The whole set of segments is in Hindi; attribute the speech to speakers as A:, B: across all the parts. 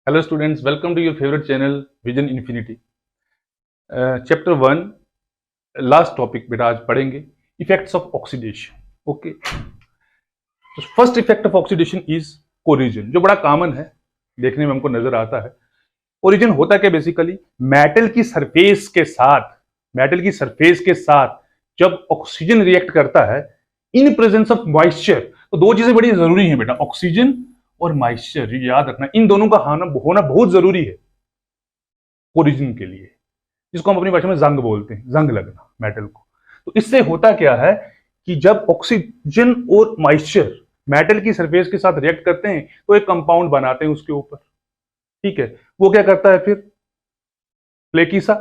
A: Hello students, welcome to your favorite channel Vision Infinity. Chapter one last topic बेटा आज पढ़ेंगे इफेक्ट्स ऑफ ऑक्सीडेशन. ओके, तो first effect of oxidation is corrosion, जो बड़ा कॉमन है, देखने में हमको नजर आता है. कोरिजन होता क्या बेसिकली, मेटल की सरफेस के साथ जब ऑक्सीजन रिएक्ट करता है इन प्रेजेंस ऑफ मॉइस्चर. तो दो चीजें बड़ी जरूरी हैं बेटा, ऑक्सीजन और मॉइस्चर, याद रखना, इन दोनों का होना बहुत जरूरी है कोरिजन के लिए, जिसको हम अपनी भाषा में जंग बोलते हैं, जंग लगना मेटल को. तो इससे होता क्या है कि जब ऑक्सीजन और मॉइस्चर मेटल की सरफेस के साथ रिएक्ट करते हैं तो एक कंपाउंड बनाते हैं उसके ऊपर. ठीक है, वो क्या करता है, फिर फ्लेकी सा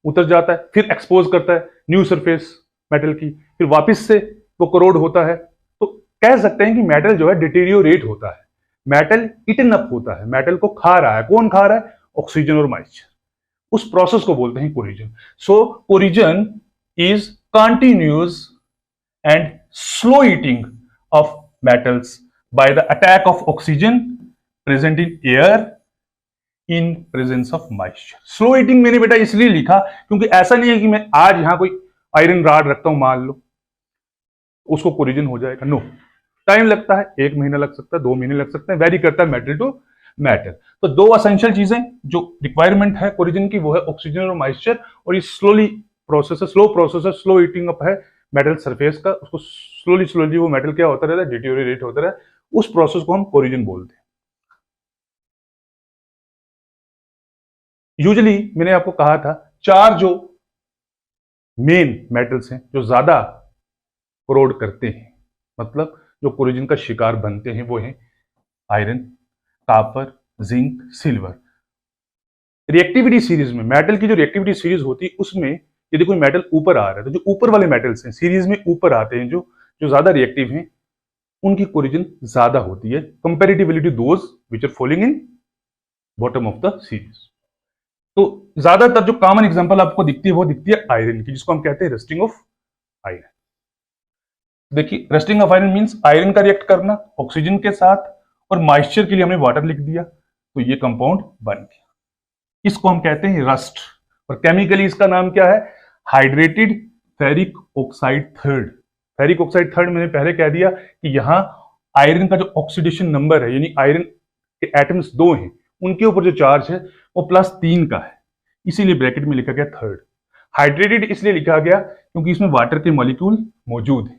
A: उतर जाता है, फिर एक्सपोज करता है न्यू सरफेस मेटल की, फिर वापस से वो करोड होता है. तो कह सकते हैं कि मेटल जो है डिटीरियोरेट होता है, मेटल इटन अप होता है, मेटल को खा रहा है. कौन खा रहा है? ऑक्सीजन और मॉइस्चर. उस प्रोसेस को बोलते हैं corrosion. So corrosion is continuous and slow eating of metals by the attack of oxygen present in air in presence of moisture. Slow eating मैंने बेटा इसलिए लिखा क्योंकि ऐसा नहीं है कि मैं आज यहां कोई आयरन रॉड रखता हूं, मान लो, उसको कोरिजन हो जाएगा. नो, टाइम लगता है, 1 महीना लग सकता है, 2 महीने लग सकते हैं, वेरी करता है मेटल टू मेटल. तो दो असेंशियल चीजें जो रिक्वायरमेंट है कोरिजन की, वो है ऑक्सीजन और मॉइस्चर. और ये स्लो प्रोसेस है, स्लो ईटिंग अप है मेटल सरफेस का. उसको स्लोली वो मेटल क्या होता रहता है, डिटीरियोरेट होता रहता है. उस प्रोसेस को हम कोरिजन बोलते हैं. यूजुअली मैंने आपको कहा था चार जो मेन मेटल्स हैं जो ज्यादा कोरोड करते हैं, मतलब जो कोरिजन का शिकार बनते हैं, वो है iron, copper, zinc, silver. Reactivity series में मेटल की जो रिएक्टिविटी सीरीज होती है उसमें यदि कोई मेटल ऊपर आ रहा है तो जो ऊपर वाले मेटल्स हैं सीरीज में ऊपर आते हैं, जो जो ज्यादा रिएक्टिव हैं, उनकी कोरिजन ज्यादा होती है comparatively to those which are following in bottom of the series. तो ज्यादातर जो कॉमन एग्जांपल आपको दिखती है वो दिखती है आयरन की, जिसको हम कहते हैं रस्टिंग ऑफ आयरन. देखिए, rusting of iron means iron का रिएक्ट करना ऑक्सीजन के साथ, और मॉइस्चर के लिए हमने वाटर लिख दिया तो ये कंपाउंड बन गया. इसको हम कहते हैं रस्ट. और केमिकली इसका नाम क्या है? Hydrated ferric oxide third. Ferric oxide third मैंने पहले कह दिया कि यहां आयरन का जो ऑक्सीडेशन नंबर है, यानी आयरन के एटम्स 2 हैं, उनके ऊपर जो चार्ज है वो +3 का है, इसीलिए ब्रैकेट में लिखा गया थर्ड. हाइड्रेटेड इसलिए लिखा गया क्योंकि इसमें वाटर के मॉलिक्यूल मौजूद है.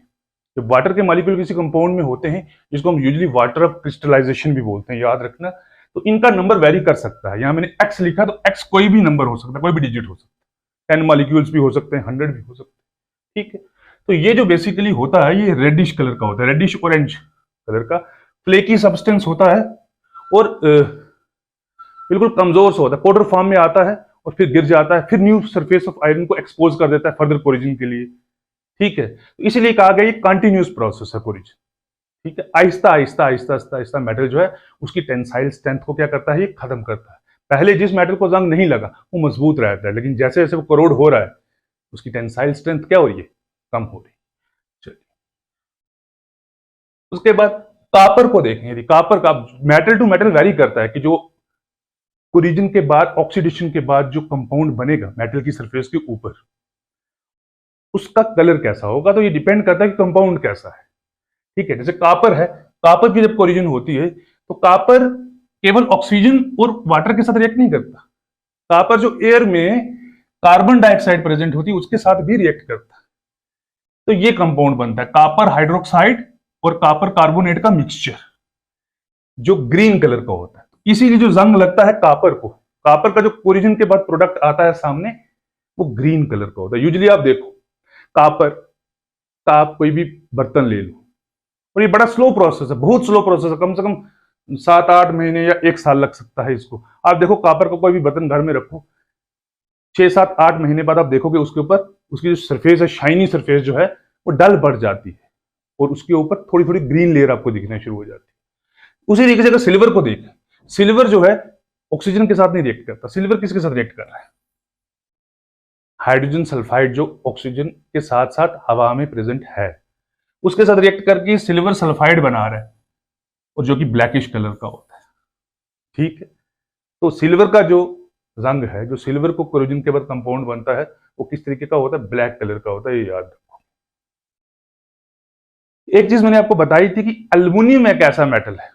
A: जब वाटर के मॉलिक्यूल किसी कंपाउंड में होते हैं, जिसको हम यूजुअली वाटर ऑफ क्रिस्टलाइजेशन भी बोलते हैं, याद रखना, तो इनका नंबर वेरी कर सकता है. यहां मैंने x लिखा तो x कोई भी नंबर हो सकता है, कोई भी डिजिट हो सकता है, 10 मॉलिक्यूल्स भी हो सकते हैं, 100 भी हो सकते हैं. ठीक है, तो ये जो बेसिकली होता है ये रेडिश कलर का होता है, रेडिश ऑरेंज कलर का फ्लेकी सब्सटेंस होता है, और बिल्कुल कमजोर सा होता है, पाउडर फॉर्म में आता है और फिर गिर जाता है, फिर न्यू सरफेस ऑफ आयरन को एक्सपोज कर देता है फर्दर कोरिजन के लिए. ठीक है, तो इसीलिए कहा गया ये कंटिन्यूस प्रोसेस है कोरिजन. ठीक है, आहिस्ता आहिस्ता आहिस्ता आहिस्ता आहिस्ता मेटल जो है उसकी टेंसाइल स्ट्रेंथ को क्या करता है, ये खत्म करता है. पहले जिस मेटल को जंग नहीं लगा वो मजबूत रहता है, लेकिन जैसे जैसे वो करोड हो रहा है उसकी टेंसाइल स्ट्रेंथ क्या हो रही है, कम हो रही है. चलिए, उसके बाद कापर को देखें. यदि कापर का मेटल टू मेटल वेरी करता है कि जो कोरिजन के बाद, ऑक्सीडेशन के बाद जो कंपाउंड बनेगा मेटल की सरफेस के ऊपर, उसका कलर कैसा होगा, तो ये डिपेंड करता है कि कंपाउंड कैसा है. ठीक है, जैसे कापर है, कापर की जब कोरिजन होती है तो कापर केवल ऑक्सीजन और वाटर के साथ रिएक्ट नहीं करता. कापर जो एयर में कार्बन डाइऑक्साइड प्रेजेंट होती है उसके साथ भी रिएक्ट करता है. तो ये कंपाउंड बनता है कापर हाइड्रोक्साइड और कापर कार्बोनेट का मिक्सचर, जो ग्रीन कलर का होता है. इसीलिए जो जंग लगता है कापर को, कापर का जो कोरिजन के बाद प्रोडक्ट आता है सामने, वो ग्रीन कलर का होता है. यूजुअली आप देखो कापर का आप कोई भी बर्तन ले लो, और ये बड़ा स्लो प्रोसेस है, बहुत स्लो प्रोसेस है, कम से कम 7-8 महीने या 1 साल लग सकता है इसको. आप देखो कापर का कोई भी बर्तन घर में रखो, 6-7-8 महीने बाद आप देखोगे उसके ऊपर उसकी जो सरफेस है, शाइनी सरफेस जो है, वो डल पड़ जाती है और उसके ऊपर थोड़ी थोड़ी ग्रीन लेयर आपको दिखना शुरू हो जाती है. उसी तरीके से अगर सिल्वर को देखें, सिल्वर जो है ऑक्सीजन के साथ नहीं रिएक्ट करता. सिल्वर किसके साथ रिएक्ट कर रहा है? हाइड्रोजन सल्फाइड जो ऑक्सीजन के साथ साथ हवा में प्रेजेंट है, उसके साथ रिएक्ट करके सिल्वर सल्फाइड बना रहा है, और जो कि ब्लैकिश कलर का होता है. ठीक है, तो सिल्वर का जो रंग है, जो सिल्वर को कोरोजन के बाद कंपाउंड बनता है, वो किस तरीके का होता है? ब्लैक कलर का होता है, ये याद रखो। एक चीज मैंने आपको बताई थी कि एल्युमिनियम एक ऐसा मेटल है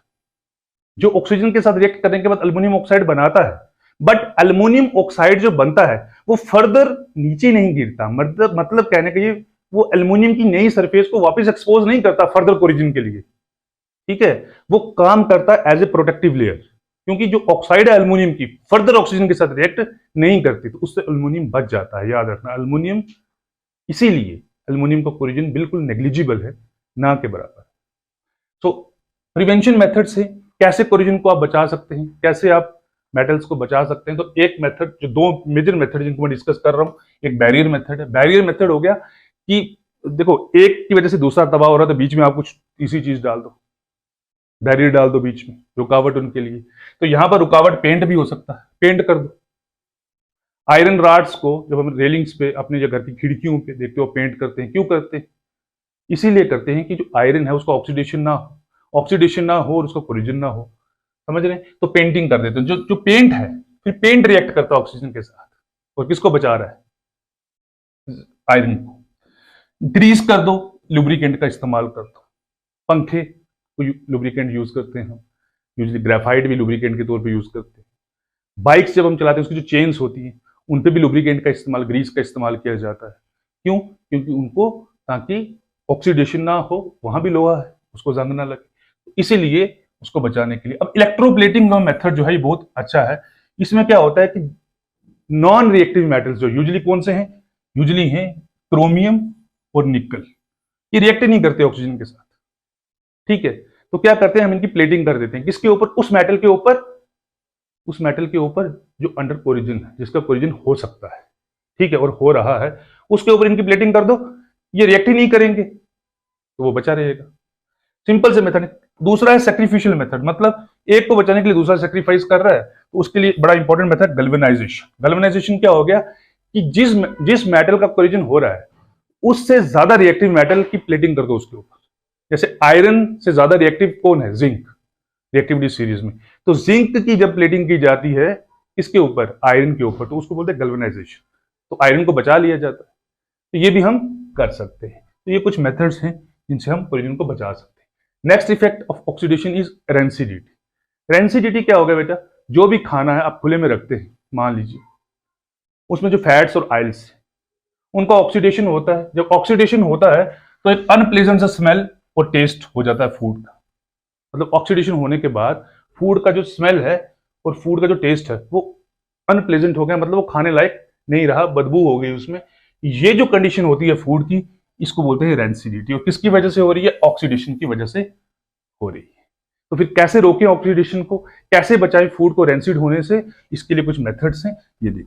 A: जो ऑक्सीजन के साथ रिएक्ट करने के बाद एल्युमिनियम ऑक्साइड बनाता है, बट एल्युमिनियम ऑक्साइड जो बनता है वो फर्दर नीचे नहीं गिरता। मतलब कहने का ये, वो एल्युमिनियम की नई सरफेस को वापस एक्सपोज नहीं करता फर्दर कोरिजन के लिए, ठीक है। वो काम करता है एज ए प्रोटेक्टिव लेयर, क्योंकि जो ऑक्साइड है एल्युमिनियम की फर्दर ऑक्सीजन के साथ रिएक्ट नहीं करती, तो उससे एल्युमिनियम बच जाता है। याद रखना, एल्युमिनियम, इसीलिए एल्युमिनियम का कोरिजन बिल्कुल नेग्लिजिबल है, ना के बराबर। तो प्रिवेंशन मेथड से कैसे कोरिजन को आप बचा सकते हैं, कैसे आप मेटल्स को बचा सकते हैं? तो एक मेथड, जो दो मेजर मेथड जिनको मैं डिस्कस कर रहा हूं, एक बैरियर मेथड है। बैरियर मेथड हो गया कि देखो, एक की वजह से दूसरा तबाह हो रहा है तो बीच में आप कुछ तीसरी चीज डाल दो, बैरियर डाल दो बीच में, रुकावट उनके लिए। तो यहां पर रुकावट पेंट भी हो सकता है, पेंट कर दो। आयरन राड्स को जब हम रेलिंग्स पे, अपने जो घर की खिड़कियों पे देखते हो पेंट करते हैं, क्यों करते हैं? इसीलिए करते हैं कि जो आयरन है उसका ऑक्सीडेशन ना हो, ऑक्सीडेशन ना हो और उसका कोरिजन ना हो, समझ रहे हैं? तो पेंटिंग कर देते हैं। जो जो पेंट है, फिर पेंट रिएक्ट करता है ऑक्सीजन के साथ, और किसको बचा रहा है? आयरन को। ग्रीस कर दो, लुब्रिकेंट का इस्तेमाल कर दो। पंखे को लुब्रिकेंट यूज करते हैं हम, यूजली ग्रेफाइट भी लुब्रिकेंट के तौर पे यूज करते हैं। बाइक्स जब हम चलाते हैं, उसकी जो चेन्स होती हैं उन पे भी लुब्रिकेंट का इस्तेमाल, ग्रीस का इस्तेमाल किया जाता है। क्यों? क्योंकि उनको, ताकि ऑक्सीडेशन ना हो, वहां भी लोहा है, उसको जंग ना लगे, इसीलिए उसको बचाने के लिए। अब इलेक्ट्रोप्लेटिंग का मेथड जो है ये बहुत अच्छा है। इसमें क्या होता है कि नॉन रिएक्टिव मेटल्स जो यूजली कौन से हैं? यूजली हैं क्रोमियम और निकल, ये रिएक्ट नहीं करते ऑक्सीजन के साथ, ठीक है। तो क्या करते हैं हम, इनकी प्लेटिंग कर देते हैं। किसके ऊपर? उस मेटल के ऊपर, उस मेटल के ऊपर जो अंडर कोरिजन है, जिसका कोरिजन हो सकता है, ठीक है, और हो रहा है, उसके ऊपर इनकी प्लेटिंग कर दो। ये रिएक्ट ही नहीं करेंगे तो वो बचा रहेगा। सिंपल से मेथड है। दूसरा है सैक्रिफिशियल मेथड, मतलब एक को बचाने के लिए दूसरा सैक्रिफाइस कर रहा है, तो उसके लिए बड़ा इंपॉर्टेंट मेथड गैल्वेनाइजेशन। गैल्वेनाइजेशन क्या हो गया कि जिस मेटल का कोरिजन हो रहा है उससे ज्यादा रिएक्टिव मेटल की प्लेटिंग कर दो उसके ऊपर। जैसे आयरन से ज्यादा रिएक्टिव कौन है? जिंक, रिएक्टिविटी सीरीज में। तो जिंक की जब प्लेटिंग की जाती है किसके ऊपर? आयरन के ऊपर, तो उसको बोलते हैं गैल्वेनाइजेशन। तो आयरन को बचा लिया जाता है। तो ये भी हम कर सकते हैं। तो ये कुछ मेथड्स हैं जिनसे हम कोरिजन को बचा सकते हैं। Next effect of oxidation is rancidity. Rancidity क्या हो गया बेटा? जो भी खाना है आप खुले में रखते हैं, मान लीजिए, उसमें जो फैट्स और ऑयल्स उनका ऑक्सीडेशन होता है। जब ऑक्सीडेशन होता है तो एक अनप्लेजेंट सा स्मेल और टेस्ट हो जाता है फूड का। मतलब ऑक्सीडेशन होने के बाद फूड का जो स्मेल है और फूड का जो टेस्ट है वो अनप्लेजेंट हो गया, मतलब वो खाने लायक नहीं रहा, बदबू हो गई उसमें। ये जो कंडीशन होती है फूड की, इसको बोलते हैं रेंसिडिटी। और किसकी वजह से हो रही है? ऑक्सीडेशन की वजह से हो रही है। तो फिर कैसे रोकें ऑक्सीडेशन को, कैसे बचाएं फूड को रेंसिड होने से? इसके लिए कुछ मेथड्स हैं, ये देखिए।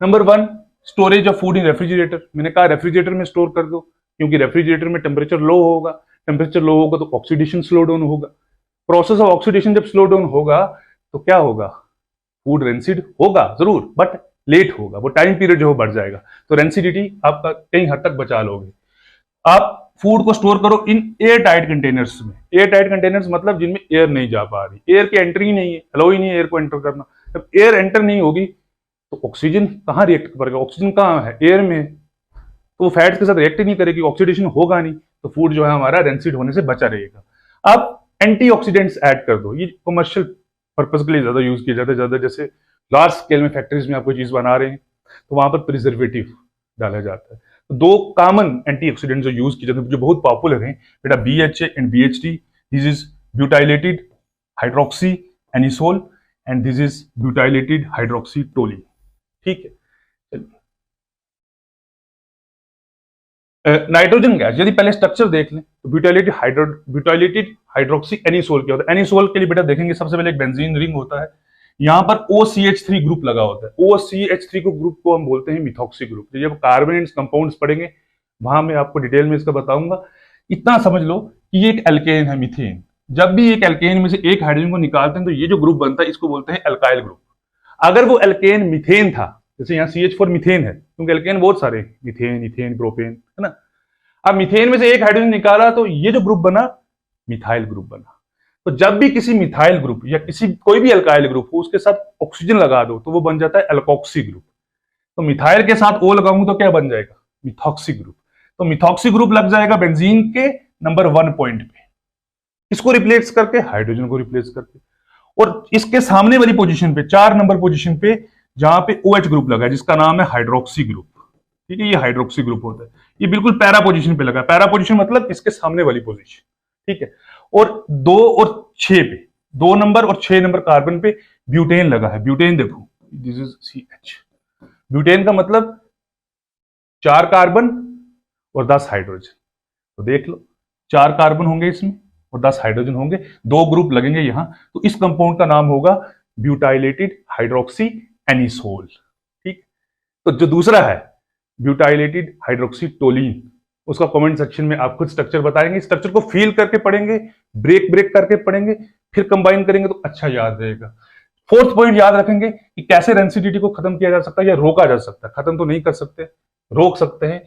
A: Number 1, storage of food in refrigerator. मैंने कहा रेफ्रिजरेटर में स्टोर कर दो, क्योंकि रेफ्रिजरेटर में टेम्परेचर लो होगा, टेम्परेचर लो होगा तो ऑक्सीडेशन स्लो डाउन होगा। प्रोसेस ऑफ ऑक्सीडेशन जब स्लो डाउन होगा तो क्या होगा? फूड रेंसिड होगा जरूर, बट लेट होगा, वो टाइम पीरियड जो बढ़ जाएगा। तो रेंसिडिटी आपका कई हद तक बचा लोगे। आप फूड को स्टोर करो इन एयर टाइट कंटेनर्स में। एयर टाइट कंटेनर्स मतलब जिनमें एयर नहीं जा पा रही, एयर की एंट्री ही नहीं है, अलाउ ही नहीं है एयर को एंटर करना। जब एयर एंटर नहीं होगी तो ऑक्सीजन कहाँ रिएक्ट करेगा? ऑक्सीजन कहाँ है? एयर में है, तो वो फैट्स के साथ रिएक्ट ही नहीं करेगी, ऑक्सीडेशन होगा नहीं, तो फूड जो है हमारा रेंसिड होने से बचा रहेगा। अब एंटीऑक्सीडेंट्स ऐड कर दो। ये कमर्शियल पर्पज के लिए ज्यादा यूज किया जाता है, ज्यादा जैसे लार्ज स्केल में फैक्ट्रीज में आप कोई चीज बना रहे हैं तो वहां पर प्रिजर्वेटिव डाला जाता है। तो दो कॉमन एंटीऑक्सीडेंट जो यूज किए जाते हैं, जो बहुत पॉपुलर हैं बेटा, BHA and BHT। This is butylated hydroxy anisole and this is butylated hydroxy toluene, ठीक है। नाइट्रोजन गैस, यदि पहले स्ट्रक्चर देख लें तो ब्यूटाइलेटेड हाइड्रोक्सी एनिसोल क्या होता है? एनिसोल के लिए बेटा देखेंगे सबसे पहले एक बेंजीन रिंग होता है, यहां पर OCH3 ग्रुप लगा होता है। OCH3 को ग्रुप को हम बोलते हैं मिथॉक्सी ग्रुप। जब कार्बोनेट्स कंपाउंड्स पढ़ेंगे वहां मैं आपको डिटेल में इसका बताऊंगा। इतना समझ लो कि ये एक एल्केन है, मीथेन। जब भी एक एल्केन में से एक हाइड्रोजन को निकालते हैं तो ये जो ग्रुप बनता है इसको बोलते हैं एल्काइल ग्रुप। अगर वो एल्केन मीथेन था, जैसे यहाँ CH4 मीथेन है, क्योंकि एल्केन बहुत सारे, मीथेन, इथेन, प्रोपेन, है ना। अब मीथेन में से एक हाइड्रोजन निकाला तो ये जो ग्रुप बना मिथाइल ग्रुप बना। तो जब भी किसी मिथाइल ग्रुप या किसी कोई भी अल्काइल ग्रुप हो उसके साथ ऑक्सीजन लगा दो तो वो बन जाता है एल्कोक्सी ग्रुप। तो मिथाइल के साथ ओ लगाऊंगा तो क्या बन जाएगा, मिथॉक्सी ग्रुप। तो मिथॉक्सी ग्रुप लग जाएगा बेंजीन के नंबर 1 पॉइंट पे, इसको रिप्लेस करके, हाइड्रोजन को रिप्लेस करके। और इसके सामने वाली पोजीशन पे 4 नंबर पोजीशन पे जहां पे OH ग्रुप लगा है जिसका नाम है हाइड्रोक्सी ग्रुप, ठीक है, ये हाइड्रोक्सी ग्रुप होता है, ये बिल्कुल पैरा पोजीशन पे लगा। पैरा पोजीशन मतलब इसके सामने वाली पोजीशन, ठीक है। और 2 और 6 पे, 2 नंबर और 6 नंबर कार्बन पे ब्यूटेन लगा है। ब्यूटेन देखो, दिस इज CH। ब्यूटेन का मतलब 4 कार्बन और 10 हाइड्रोजन। तो देख लो 4 कार्बन होंगे इसमें और 10 हाइड्रोजन होंगे, 2 ग्रुप लगेंगे यहां। तो इस कंपाउंड का नाम होगा ब्यूटाइलेटेड हाइड्रोक्सी एनिसोल, ठीक। तो जो दूसरा है ब्यूटाइलेटेड हाइड्रोक्सी टोलीन, उसका कमेंट सेक्शन में आप खुद स्ट्रक्चर बताएंगे, स्ट्रक्चर को फील करके पढ़ेंगे, ब्रेक करके पढ़ेंगे, फिर कंबाइन करेंगे तो अच्छा याद रहेगा। 4th पॉइंट याद रखेंगे कि कैसे रेंसिडिटी को खत्म किया जा सकता है या रोका जा सकता है। खत्म तो नहीं कर सकते, रोक सकते हैं।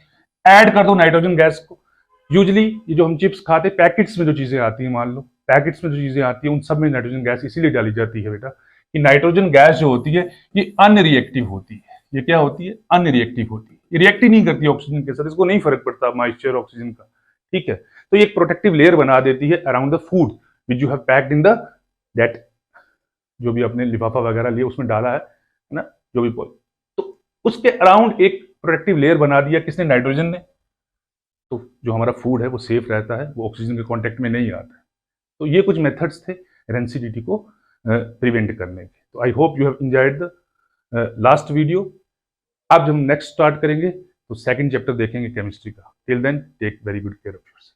A: ऐड कर दो नाइट्रोजन गैस को। यूजली ये जो हम चिप्स खाते हैं पैकेट्स में जो चीजें आती हैं, मान लो पैकेट्स में जो चीजें आती हैं उन सब में नाइट्रोजन गैस इसीलिए डाली जाती है बेटा कि नाइट्रोजन गैस जो होती है ये अनरिएक्टिव होती है। ये क्या होती है, अनरिएक्टिव होती है, ये रिएक्ट ही नहीं करती ऑक्सीजन के साथ, इसको नहीं फर्क पड़ता मॉइस्चर ऑक्सीजन का, ठीक है। तो ये एक प्रोटेक्टिव लेयर बना देती है around the food which you have packed in the that, जो भी आपने लिफाफा वगैरह लिया उसमें डाला है ना, जो भी पॉल, तो उसके अराउंड एक प्रोटेक्टिव लेयर बना दिया किसने, नाइट्रोजन ने। तो जो हमारा फूड है वो सेफ रहता है, वो ऑक्सीजन के कांटेक्ट में नहीं आता है। तो ये कुछ मेथड्स थे रेंसिडिटी को प्रिवेंट करने के। तो I hope you have enjoyed the last video. अब जब हम नेक्स्ट स्टार्ट करेंगे तो सेकंड चैप्टर देखेंगे केमिस्ट्री का। Till then take very good care of yourself.